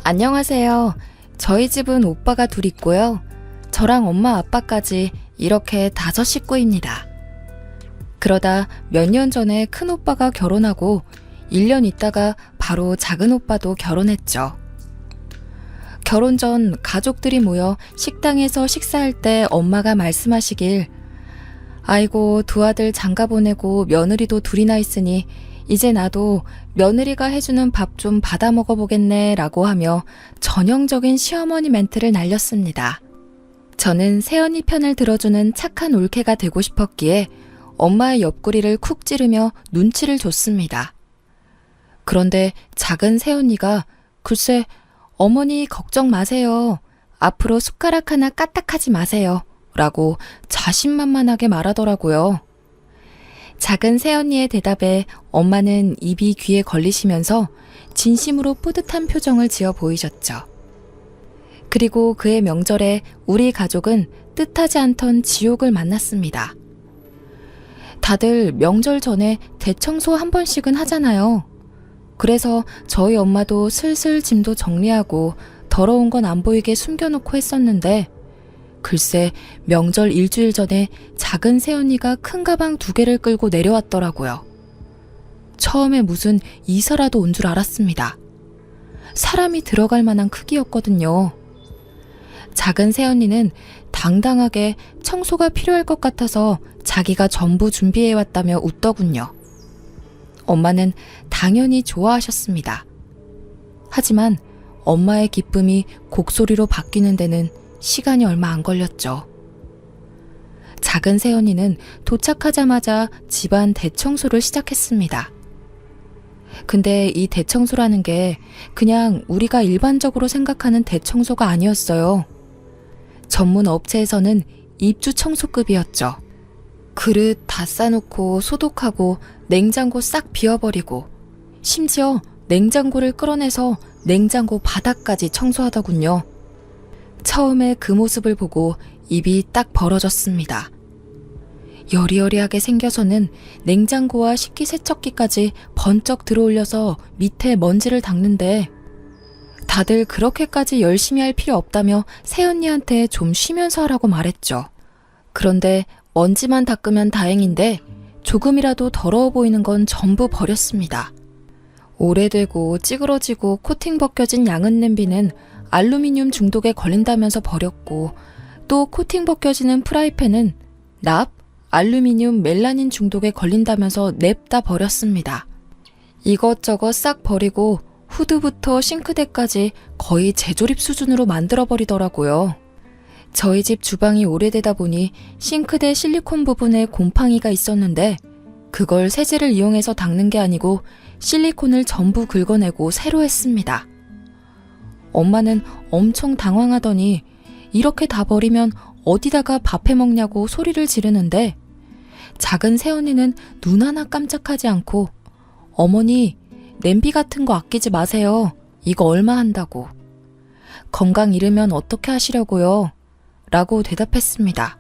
안녕하세요. 저희 집은 오빠가 둘 있고요. 저랑 엄마 아빠까지 이렇게 5 식구입니다. 그러다 몇 년 전에 큰 오빠가 결혼하고 1년 있다가 바로 작은 오빠도 결혼했죠. 결혼 전 가족들이 모여 식당에서 식사할 때 엄마가 말씀하시길 아이고 두 아들 장가 보내고 며느리도 둘이나 있으니 이제 나도 며느리가 해주는 밥 좀 받아 먹어보겠네 라고 하며 전형적인 시어머니 멘트를 날렸습니다. 저는 새언니 편을 들어주는 착한 올케가 되고 싶었기에 엄마의 옆구리를 쿡 찌르며 눈치를 줬습니다. 그런데 작은 새언니가 글쎄 어머니 걱정 마세요. 앞으로 숟가락 하나 까딱하지 마세요. 라고 자신만만하게 말하더라고요. 작은 새언니의 대답에 엄마는 입이 귀에 걸리시면서 진심으로 뿌듯한 표정을 지어 보이셨죠. 그리고 그해 명절에 우리 가족은 뜻하지 않던 지옥을 만났습니다. 다들 명절 전에 대청소 한 번씩은 하잖아요. 그래서 저희 엄마도 슬슬 짐도 정리하고 더러운 건 안 보이게 숨겨놓고 했었는데 글쎄 명절 일주일 전에 작은 새언니가 큰 가방 2개를 끌고 내려왔더라고요. 처음에 무슨 이사라도 온 줄 알았습니다. 사람이 들어갈 만한 크기였거든요. 작은 새언니는 당당하게 청소가 필요할 것 같아서 자기가 전부 준비해왔다며 웃더군요. 엄마는 당연히 좋아하셨습니다. 하지만 엄마의 기쁨이 곡소리로 바뀌는 데는 시간이 얼마 안 걸렸죠. 작은 새언니는 도착하자마자 집안 대청소를 시작했습니다. 근데 이 대청소라는 게 그냥 우리가 일반적으로 생각하는 대청소가 아니었어요. 전문 업체에서는 입주 청소급이었죠. 그릇 다 싸놓고 소독하고 냉장고 싹 비워버리고 심지어 냉장고를 끌어내서 냉장고 바닥까지 청소하더군요. 처음에 그 모습을 보고 입이 딱 벌어졌습니다. 여리여리하게 생겨서는 냉장고와 식기세척기까지 번쩍 들어올려서 밑에 먼지를 닦는데 다들 그렇게까지 열심히 할 필요 없다며 새언니한테 좀 쉬면서 하라고 말했죠. 그런데 먼지만 닦으면 다행인데 조금이라도 더러워 보이는 건 전부 버렸습니다. 오래되고 찌그러지고 코팅 벗겨진 양은 냄비는 알루미늄 중독에 걸린다면서 버렸고 또 코팅 벗겨지는 프라이팬은 납, 알루미늄, 멜라닌 중독에 걸린다면서 냅다 버렸습니다. 이것저것 싹 버리고 후드부터 싱크대까지 거의 재조립 수준으로 만들어버리더라고요. 저희 집 주방이 오래되다 보니 싱크대 실리콘 부분에 곰팡이가 있었는데 그걸 세제를 이용해서 닦는 게 아니고 실리콘을 전부 긁어내고 새로 했습니다. 엄마는 엄청 당황하더니 이렇게 다 버리면 어디다가 밥 해 먹냐고 소리를 지르는데 작은 새언니는 눈 하나 깜짝하지 않고 어머니 냄비 같은 거 아끼지 마세요. 이거 얼마 한다고. 건강 잃으면 어떻게 하시려고요? 라고 대답했습니다.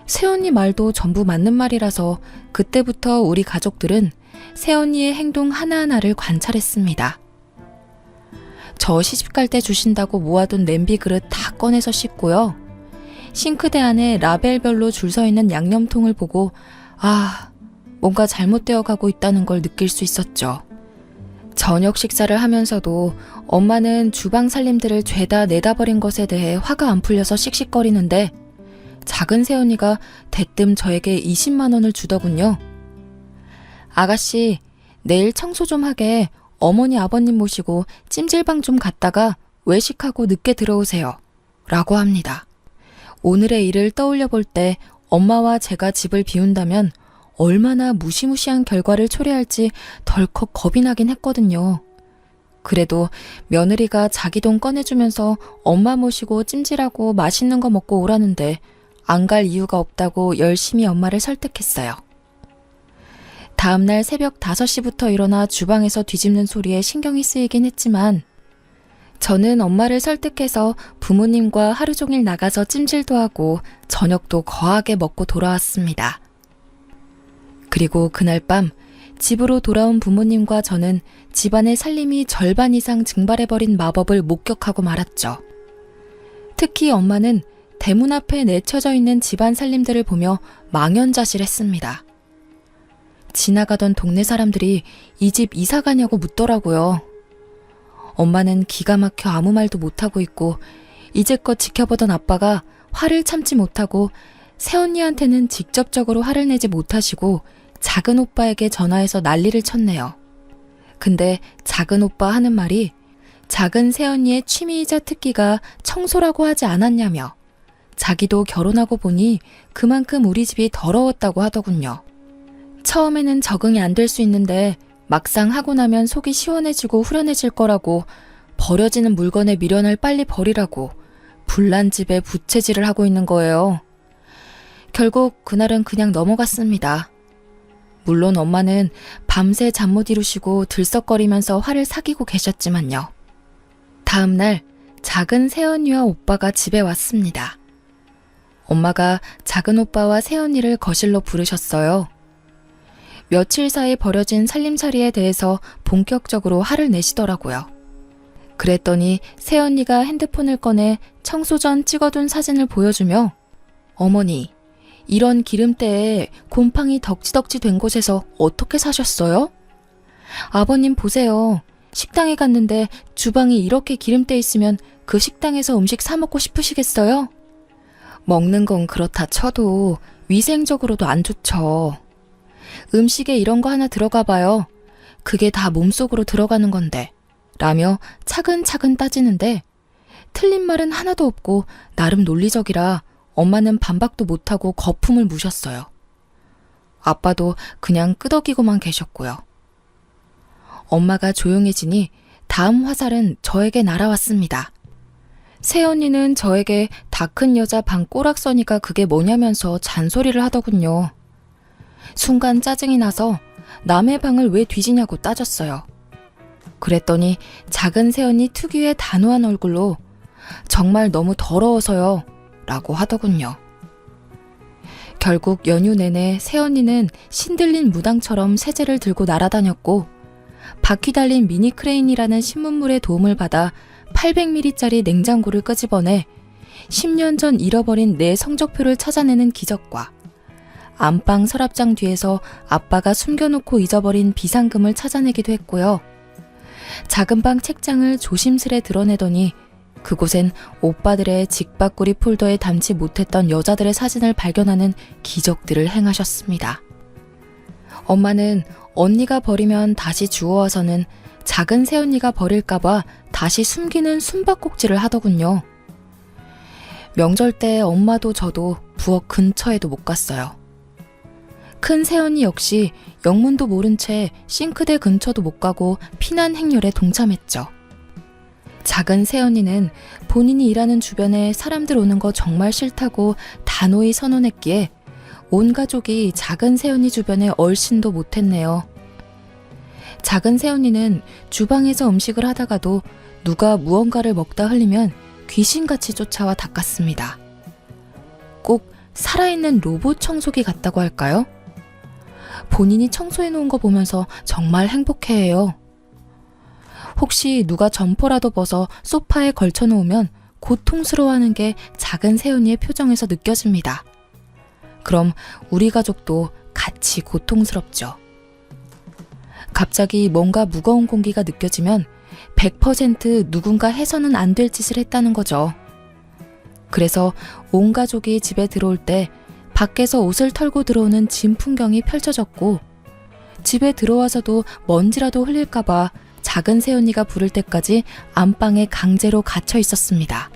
새언니 말도 전부 맞는 말이라서 그때부터 우리 가족들은 새언니의 행동 하나하나를 관찰했습니다. 저 시집갈 때 주신다고 모아둔 냄비 그릇 다 꺼내서 씻고요. 싱크대 안에 라벨별로 줄 서 있는 양념통을 보고 뭔가 잘못되어 가고 있다는 걸 느낄 수 있었죠. 저녁 식사를 하면서도 엄마는 주방 살림들을 죄다 내다 버린 것에 대해 화가 안 풀려서 씩씩거리는데 작은 새언니가 대뜸 저에게 20만 원을 주더군요. 아가씨, 내일 청소 좀 하게 어머니 아버님 모시고 찜질방 좀 갔다가 외식하고 늦게 들어오세요. 라고 합니다. 오늘의 일을 떠올려 볼 때 엄마와 제가 집을 비운다면 얼마나 무시무시한 결과를 초래할지 덜컥 겁이 나긴 했거든요. 그래도 며느리가 자기 돈 꺼내주면서 엄마 모시고 찜질하고 맛있는 거 먹고 오라는데 안 갈 이유가 없다고 열심히 엄마를 설득했어요. 다음날 새벽 5시부터 일어나 주방에서 뒤집는 소리에 신경이 쓰이긴 했지만 저는 엄마를 설득해서 부모님과 하루 종일 나가서 찜질도 하고 저녁도 거하게 먹고 돌아왔습니다. 그리고 그날 밤 집으로 돌아온 부모님과 저는 집안의 살림이 절반 이상 증발해버린 마법을 목격하고 말았죠. 특히 엄마는 대문 앞에 내쳐져 있는 집안 살림들을 보며 망연자실했습니다. 지나가던 동네 사람들이 이 집 이사 가냐고 묻더라고요. 엄마는 기가 막혀 아무 말도 못하고 있고 이제껏 지켜보던 아빠가 화를 참지 못하고 새언니한테는 직접적으로 화를 내지 못하시고 작은 오빠에게 전화해서 난리를 쳤네요. 근데 작은 오빠 하는 말이 작은 새언니의 취미이자 특기가 청소라고 하지 않았냐며 자기도 결혼하고 보니 그만큼 우리 집이 더러웠다고 하더군요. 처음에는 적응이 안 될 수 있는데 막상 하고 나면 속이 시원해지고 후련해질 거라고 버려지는 물건에 미련을 빨리 버리라고 불난 집에 부채질을 하고 있는 거예요. 결국 그날은 그냥 넘어갔습니다. 물론 엄마는 밤새 잠 못 이루시고 들썩거리면서 화를 사귀고 계셨지만요. 다음날 작은 새언니와 오빠가 집에 왔습니다. 엄마가 작은 오빠와 새언니를 거실로 부르셨어요. 며칠 사이 벌어진 살림살이에 대해서 본격적으로 화를 내시더라고요. 그랬더니 새언니가 핸드폰을 꺼내 청소 전 찍어둔 사진을 보여주며 어머니, 이런 기름때에 곰팡이 덕지덕지 된 곳에서 어떻게 사셨어요? 아버님 보세요. 식당에 갔는데 주방이 이렇게 기름때 있으면 그 식당에서 음식 사 먹고 싶으시겠어요? 먹는 건 그렇다 쳐도 위생적으로도 안 좋죠. 음식에 이런 거 하나 들어가 봐요. 그게 다 몸속으로 들어가는 건데 라며 차근차근 따지는데 틀린 말은 하나도 없고 나름 논리적이라 엄마는 반박도 못하고 거품을 무셨어요. 아빠도 그냥 끄덕이고만 계셨고요. 엄마가 조용해지니 다음 화살은 저에게 날아왔습니다. 새언니는 저에게 다 큰 여자 방 꼬락서니가 그게 뭐냐면서 잔소리를 하더군요. 순간 짜증이 나서 남의 방을 왜 뒤지냐고 따졌어요. 그랬더니 작은 새언니 특유의 단호한 얼굴로 정말 너무 더러워서요 라고 하더군요. 결국 연휴 내내 새언니는 신들린 무당처럼 세제를 들고 날아다녔고 바퀴 달린 미니 크레인이라는 신문물의 도움을 받아 800ml짜리 냉장고를 끄집어내 10년 전 잃어버린 내 성적표를 찾아내는 기적과 안방 서랍장 뒤에서 아빠가 숨겨놓고 잊어버린 비상금을 찾아내기도 했고요. 작은 방 책장을 조심스레 드러내더니 그곳엔 오빠들의 직박구리 폴더에 담지 못했던 여자들의 사진을 발견하는 기적들을 행하셨습니다. 엄마는 언니가 버리면 다시 주워와서는 작은 새언니가 버릴까봐 다시 숨기는 숨바꼭질을 하더군요. 명절 때 엄마도 저도 부엌 근처에도 못 갔어요. 큰 새언니 역시 영문도 모른 채 싱크대 근처도 못 가고 피난 행렬에 동참했죠. 작은 새언니는 본인이 일하는 주변에 사람들 오는 거 정말 싫다고 단호히 선언했기에 온 가족이 작은 새언니 주변에 얼씬도 못했네요. 작은 새언니는 주방에서 음식을 하다가도 누가 무언가를 먹다 흘리면 귀신같이 쫓아와 닦았습니다. 꼭 살아있는 로봇 청소기 같다고 할까요? 본인이 청소해놓은 거 보면서 정말 행복해해요. 혹시 누가 점퍼라도 벗어 소파에 걸쳐놓으면 고통스러워하는 게 작은 새언니의 표정에서 느껴집니다. 그럼 우리 가족도 같이 고통스럽죠. 갑자기 뭔가 무거운 공기가 느껴지면 100% 누군가 해서는 안 될 짓을 했다는 거죠. 그래서 온 가족이 집에 들어올 때 밖에서 옷을 털고 들어오는 진 풍경이 펼쳐졌고 집에 들어와서도 먼지라도 흘릴까봐 작은 새언니가 부를 때까지 안방에 강제로 갇혀 있었습니다.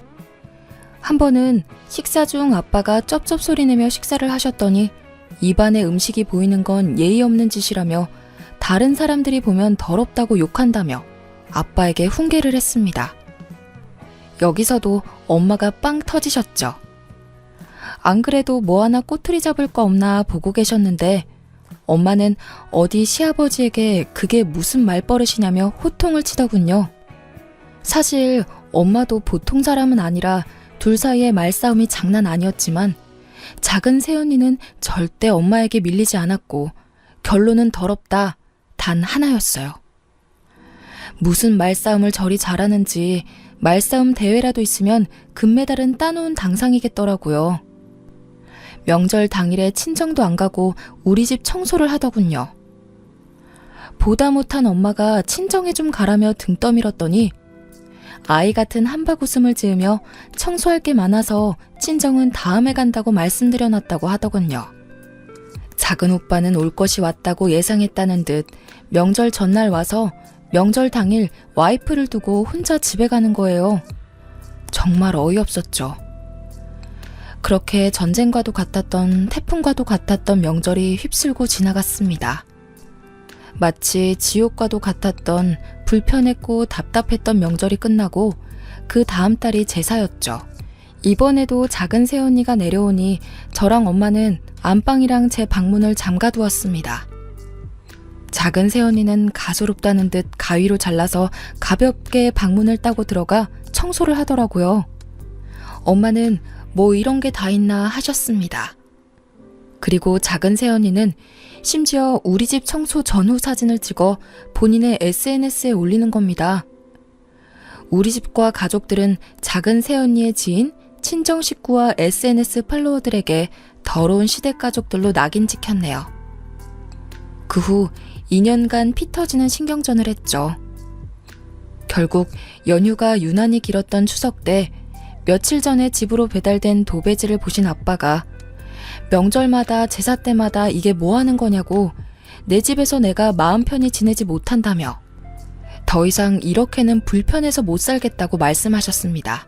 한 번은 식사 중 아빠가 쩝쩝 소리 내며 식사를 하셨더니 입안에 음식이 보이는 건 예의 없는 짓이라며 다른 사람들이 보면 더럽다고 욕한다며 아빠에게 훈계를 했습니다. 여기서도 엄마가 빵 터지셨죠. 안 그래도 뭐 하나 꼬투리 잡을 거 없나 보고 계셨는데 엄마는 어디 시아버지에게 그게 무슨 말버릇이냐며 호통을 치더군요. 사실 엄마도 보통 사람은 아니라 둘 사이의 말싸움이 장난 아니었지만 작은 새언니는 절대 엄마에게 밀리지 않았고 결론은 더럽다 단 하나였어요. 무슨 말싸움을 저리 잘하는지 말싸움 대회라도 있으면 금메달은 따놓은 당상이겠더라고요. 명절 당일에 친정도 안 가고 우리 집 청소를 하더군요. 보다 못한 엄마가 친정에 좀 가라며 등 떠밀었더니 아이 같은 한박 웃음을 지으며 청소할 게 많아서 친정은 다음에 간다고 말씀드려놨다고 하더군요. 작은 오빠는 올 것이 왔다고 예상했다는 듯 명절 전날 와서 명절 당일 와이프를 두고 혼자 집에 가는 거예요. 정말 어이없었죠. 그렇게 전쟁과도 같았던 태풍과도 같았던 명절이 휩쓸고 지나갔습니다. 마치 지옥과도 같았던 불편했고 답답했던 명절이 끝나고 그 다음 달이 제사였죠. 이번에도 작은 새언니가 내려오니 저랑 엄마는 안방이랑 제 방문을 잠가두었습니다. 작은 새언니는 가소롭다는 듯 가위로 잘라서 가볍게 방문을 따고 들어가 청소를 하더라고요. 엄마는 뭐 이런 게 다 있나 하셨습니다. 그리고 작은 새언니는 심지어 우리 집 청소 전후 사진을 찍어 본인의 SNS에 올리는 겁니다. 우리 집과 가족들은 작은 새언니의 지인, 친정 식구와 SNS 팔로워들에게 더러운 시댁 가족들로 낙인 찍혔네요. 그 후 2년간 피 터지는 신경전을 했죠. 결국 연휴가 유난히 길었던 추석 때 며칠 전에 집으로 배달된 도배지를 보신 아빠가 명절마다 제사 때마다 이게 뭐 하는 거냐고 내 집에서 내가 마음 편히 지내지 못한다며 더 이상 이렇게는 불편해서 못 살겠다고 말씀하셨습니다.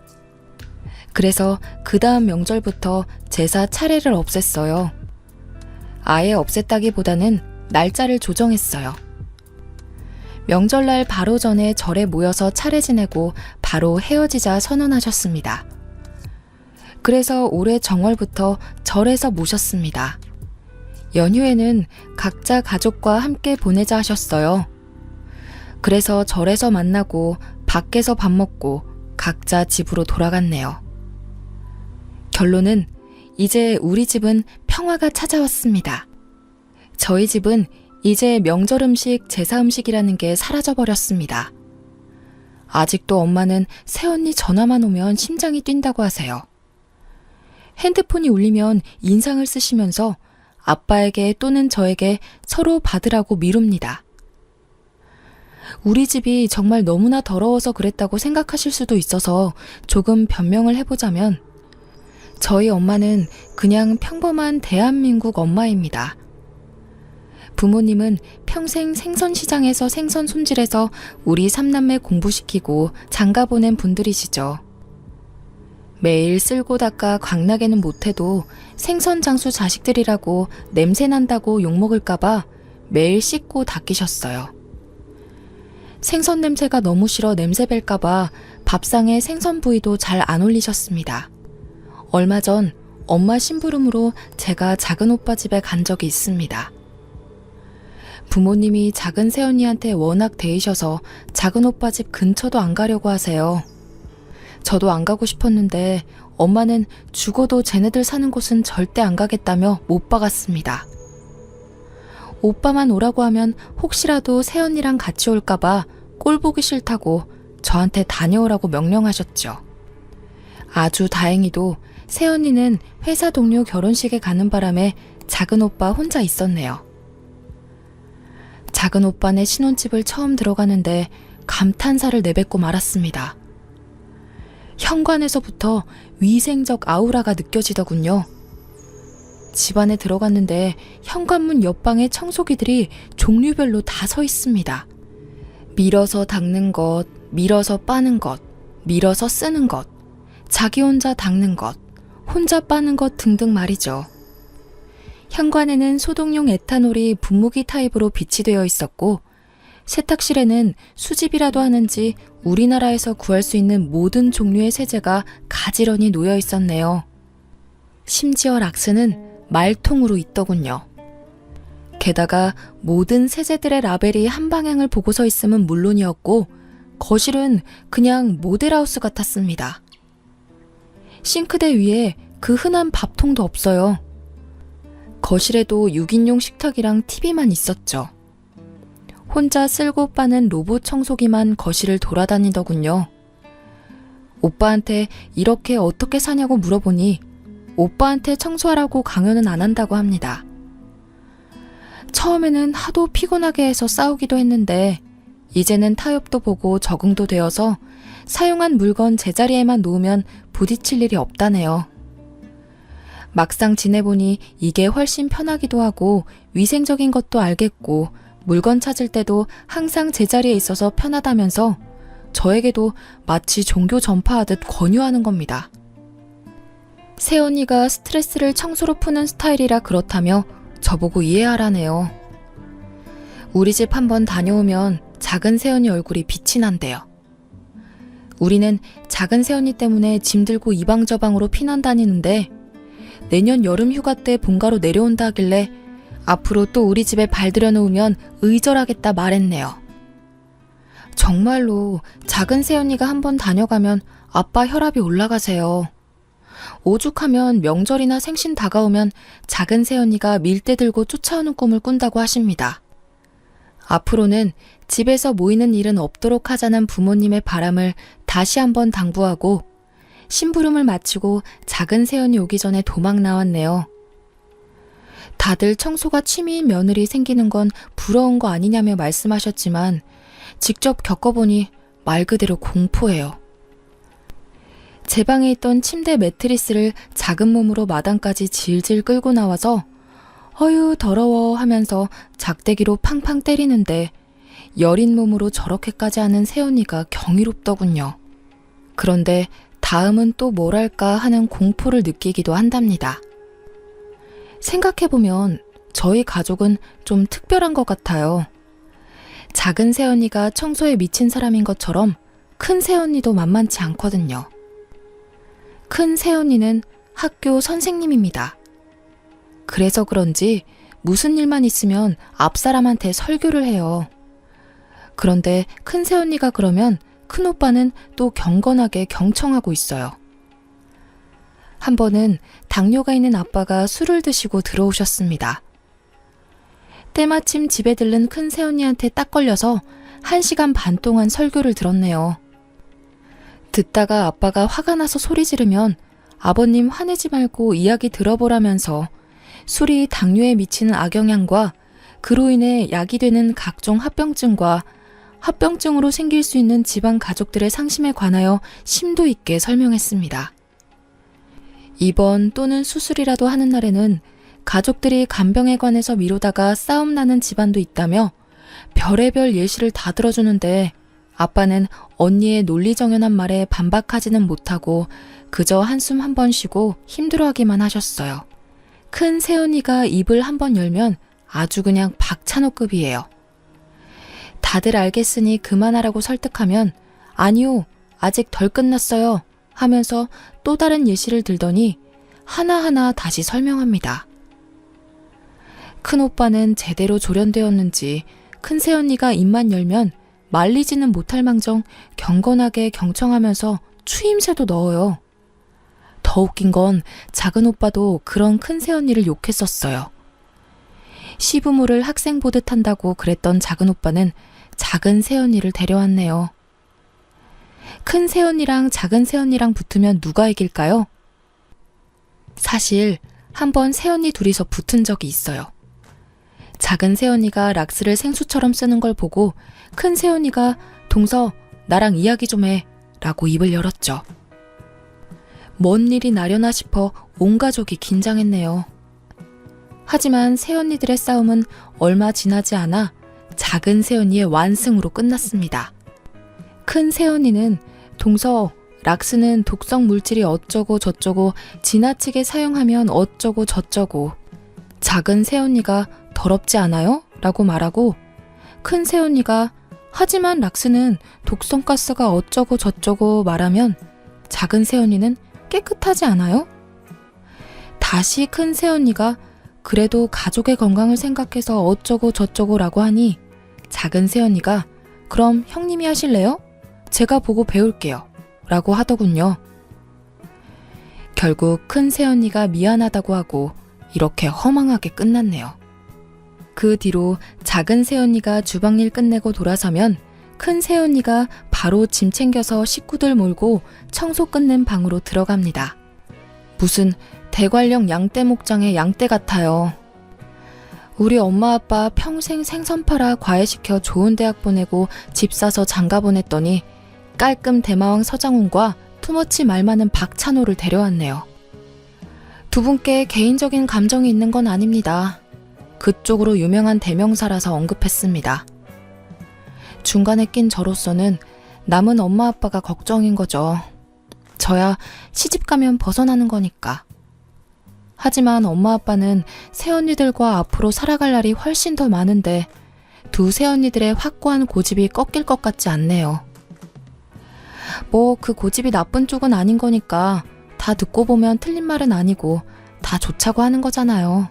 그래서 그 다음 명절부터 제사 차례를 없앴어요. 아예 없앴다기보다는 날짜를 조정했어요. 명절날 바로 전에 절에 모여서 차례 지내고 바로 헤어지자 선언하셨습니다. 그래서 올해 정월부터 절에서 모셨습니다. 연휴에는 각자 가족과 함께 보내자 하셨어요. 그래서 절에서 만나고 밖에서 밥 먹고 각자 집으로 돌아갔네요. 결론은 이제 우리 집은 평화가 찾아왔습니다. 저희 집은 이제 명절 음식, 제사 음식이라는 게 사라져버렸습니다. 아직도 엄마는 새언니 전화만 오면 심장이 뛴다고 하세요. 핸드폰이 울리면 인상을 쓰시면서 아빠에게 또는 저에게 서로 받으라고 미룹니다. 우리 집이 정말 너무나 더러워서 그랬다고 생각하실 수도 있어서 조금 변명을 해보자면 저희 엄마는 그냥 평범한 대한민국 엄마입니다. 부모님은 평생 생선시장에서 생선 손질해서 우리 삼남매 공부시키고 장가 보낸 분들이시죠. 매일 쓸고 닦아 광나게는 못해도 생선 장수 자식들이라고 냄새난다고 욕먹을까봐 매일 씻고 닦이셨어요. 생선 냄새가 너무 싫어 냄새 뺄까봐 밥상에 생선 부위도 잘 안 올리셨습니다. 얼마 전 엄마 심부름으로 제가 작은 오빠 집에 간 적이 있습니다. 부모님이 작은 새언니한테 워낙 대이셔서 작은 오빠 집 근처도 안 가려고 하세요. 저도 안 가고 싶었는데 엄마는 죽어도 쟤네들 사는 곳은 절대 안 가겠다며 못 박았습니다. 오빠만 오라고 하면 혹시라도 새언니랑 같이 올까봐 꼴 보기 싫다고 저한테 다녀오라고 명령하셨죠. 아주 다행히도 새언니는 회사 동료 결혼식에 가는 바람에 작은 오빠 혼자 있었네요. 작은 오빠네 신혼집을 처음 들어가는데 감탄사를 내뱉고 말았습니다. 현관에서부터 위생적 아우라가 느껴지더군요. 집 안에 들어갔는데 현관문 옆방에 청소기들이 종류별로 다 서 있습니다. 밀어서 닦는 것, 밀어서 빠는 것, 밀어서 쓰는 것, 자기 혼자 닦는 것, 혼자 빠는 것 등등 말이죠. 현관에는 소독용 에탄올이 분무기 타입으로 비치되어 있었고 세탁실에는 수집이라도 하는지 우리나라에서 구할 수 있는 모든 종류의 세제가 가지런히 놓여 있었네요. 심지어 락스는 말통으로 있더군요. 게다가 모든 세제들의 라벨이 한 방향을 보고 서 있음은 물론이었고 거실은 그냥 모델하우스 같았습니다. 싱크대 위에 그 흔한 밥통도 없어요. 거실에도 6인용 식탁이랑 TV만 있었죠. 혼자 쓸고 빠는 로봇 청소기만 거실을 돌아다니더군요. 오빠한테 이렇게 어떻게 사냐고 물어보니 오빠한테 청소하라고 강요는 안 한다고 합니다. 처음에는 하도 피곤하게 해서 싸우기도 했는데 이제는 타협도 보고 적응도 되어서 사용한 물건 제자리에만 놓으면 부딪힐 일이 없다네요. 막상 지내보니 이게 훨씬 편하기도 하고 위생적인 것도 알겠고 물건 찾을 때도 항상 제자리에 있어서 편하다면서 저에게도 마치 종교 전파하듯 권유하는 겁니다. 새언니가 스트레스를 청소로 푸는 스타일이라 그렇다며 저보고 이해하라네요. 우리 집 한번 다녀오면 작은 새언니 얼굴이 빛이 난대요. 우리는 작은 새언니 때문에 짐 들고 이방저방으로 피난 다니는데 내년 여름 휴가 때 본가로 내려온다 하길래 앞으로 또 우리 집에 발 들여놓으면 의절하겠다 말했네요. 정말로 작은 새언니가 한번 다녀가면 아빠 혈압이 올라가세요. 오죽하면 명절이나 생신 다가오면 작은 새언니가 밀대 들고 쫓아오는 꿈을 꾼다고 하십니다. 앞으로는 집에서 모이는 일은 없도록 하자는 부모님의 바람을 다시 한번 당부하고 심부름을 마치고 작은 새언니 오기 전에 도망 나왔네요. 다들 청소가 취미인 며느리 생기는 건 부러운 거 아니냐며 말씀하셨지만 직접 겪어보니 말 그대로 공포예요. 제 방에 있던 침대 매트리스를 작은 몸으로 마당까지 질질 끌고 나와서 어휴 더러워 하면서 작대기로 팡팡 때리는데 여린 몸으로 저렇게까지 하는 새언니가 경이롭더군요. 그런데 다음은 또 뭘 할까 하는 공포를 느끼기도 한답니다. 생각해보면 저희 가족은 좀 특별한 것 같아요. 작은 새언니가 청소에 미친 사람인 것처럼 큰 새언니도 만만치 않거든요. 큰 새언니는 학교 선생님입니다. 그래서 그런지 무슨 일만 있으면 앞사람한테 설교를 해요. 그런데 큰 새언니가 그러면 큰오빠는 또 경건하게 경청하고 있어요. 한 번은 당뇨가 있는 아빠가 술을 드시고 들어오셨습니다. 때마침 집에 들른 큰 새언니한테 딱 걸려서 1시간 반 동안 설교를 들었네요. 듣다가 아빠가 화가 나서 소리 지르면 아버님 화내지 말고 이야기 들어보라면서 술이 당뇨에 미치는 악영향과 그로 인해 약이 되는 각종 합병증과 합병증으로 생길 수 있는 집안 가족들의 상심에 관하여 심도 있게 설명했습니다. 입원 또는 수술이라도 하는 날에는 가족들이 간병에 관해서 미루다가 싸움 나는 집안도 있다며 별의별 예시를 다 들어주는데 아빠는 언니의 논리정연한 말에 반박하지는 못하고 그저 한숨 한 번 쉬고 힘들어하기만 하셨어요. 큰 새언니가 입을 한 번 열면 아주 그냥 박찬호급이에요. 다들 알겠으니 그만하라고 설득하면 아니요, 아직 덜 끝났어요 하면서 또 다른 예시를 들더니 하나하나 다시 설명합니다. 큰오빠는 제대로 조련되었는지 큰 새언니가 입만 열면 말리지는 못할 망정 경건하게 경청하면서 추임새도 넣어요. 더 웃긴 건 작은 오빠도 그런 큰 새언니를 욕했었어요. 시부모를 학생 보듯 한다고 그랬던 작은 오빠는 작은 새언니를 데려왔네요. 큰 새언니랑 작은 새언니랑 붙으면 누가 이길까요? 사실 한번 새언니 둘이서 붙은 적이 있어요. 작은 새언니가 락스를 생수처럼 쓰는 걸 보고 큰 새언니가 동서 나랑 이야기 좀 해 라고 입을 열었죠. 뭔 일이 나려나 싶어 온 가족이 긴장했네요. 하지만 새언니들의 싸움은 얼마 지나지 않아 작은 새언니의 완승으로 끝났습니다. 큰 새언니는 동서 락스는 독성 물질이 어쩌고 저쩌고 지나치게 사용하면 어쩌고 저쩌고 작은 새언니가 더럽지 않아요? 라고 말하고 큰 새언니가 하지만 락스는 독성가스가 어쩌고 저쩌고 말하면 작은 새언니는 깨끗하지 않아요? 다시 큰 새언니가 그래도 가족의 건강을 생각해서 어쩌고 저쩌고 라고 하니 작은 새언니가 그럼 형님이 하실래요? 제가 보고 배울게요 라고 하더군요. 결국 큰 새언니가 미안하다고 하고 이렇게 허망하게 끝났네요. 그 뒤로 작은 새언니가 주방일 끝내고 돌아서면 큰 새언니가 바로 짐 챙겨서 식구들 몰고 청소 끝낸 방으로 들어갑니다. 무슨 대관령 양떼 목장의 양떼 같아요. 우리 엄마 아빠 평생 생선 팔아 과외시켜 좋은 대학 보내고 집 사서 장가 보냈더니 깔끔 대마왕 서장훈과 투머치 말 많은 박찬호를 데려왔네요. 두 분께 개인적인 감정이 있는 건 아닙니다. 그쪽으로 유명한 대명사라서 언급했습니다. 중간에 낀 저로서는 남은 엄마 아빠가 걱정인 거죠. 저야 시집 가면 벗어나는 거니까. 하지만 엄마 아빠는 새언니들과 앞으로 살아갈 날이 훨씬 더 많은데 두 새언니들의 확고한 고집이 꺾일 것 같지 않네요. 뭐 그 고집이 나쁜 쪽은 아닌 거니까 다 듣고 보면 틀린 말은 아니고 다 좋자고 하는 거잖아요.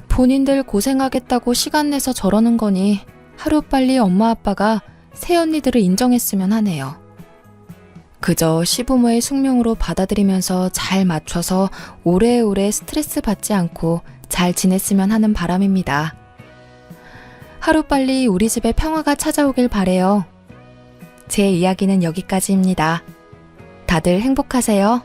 본인들 고생하겠다고 시간 내서 저러는 거니 하루빨리 엄마 아빠가 새언니들을 인정했으면 하네요. 그저 시부모의 숙명으로 받아들이면서 잘 맞춰서 오래오래 스트레스 받지 않고 잘 지냈으면 하는 바람입니다. 하루빨리 우리 집에 평화가 찾아오길 바래요. 제 이야기는 여기까지입니다. 다들 행복하세요.